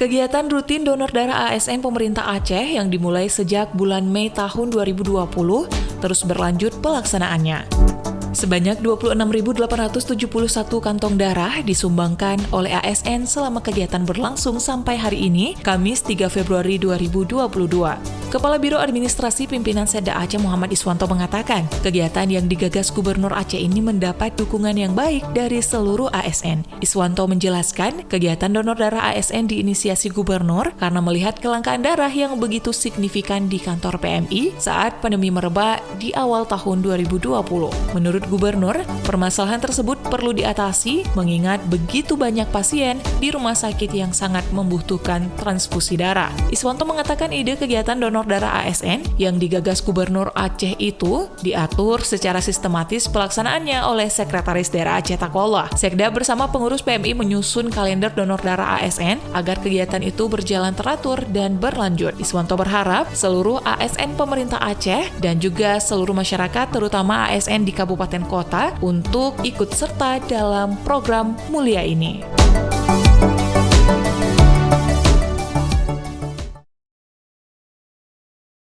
Kegiatan rutin donor darah ASN pemerintah Aceh yang dimulai sejak bulan Mei tahun 2020 terus berlanjut pelaksanaannya. Sebanyak 26.871 kantong darah disumbangkan oleh ASN selama kegiatan berlangsung sampai hari ini, Kamis 3 Februari 2022. Kepala Biro Administrasi Pimpinan Setda Aceh Muhammad Iswanto mengatakan, kegiatan yang digagas Gubernur Aceh ini mendapat dukungan yang baik dari seluruh ASN. Iswanto menjelaskan, kegiatan donor darah ASN diinisiasi Gubernur karena melihat kelangkaan darah yang begitu signifikan di kantor PMI saat pandemi merebak di awal tahun 2020. Menurut Gubernur, permasalahan tersebut perlu diatasi mengingat begitu banyak pasien di rumah sakit yang sangat membutuhkan transfusi darah. Iswanto mengatakan ide kegiatan donor darah ASN yang digagas Gubernur Aceh itu diatur secara sistematis pelaksanaannya oleh Sekretaris Daerah Aceh Takwallah. Sekda bersama pengurus PMI menyusun kalender donor darah ASN agar kegiatan itu berjalan teratur dan berlanjut. Iswanto berharap seluruh ASN pemerintah Aceh dan juga seluruh masyarakat terutama ASN di kabupaten kota untuk ikut serta dalam program mulia ini.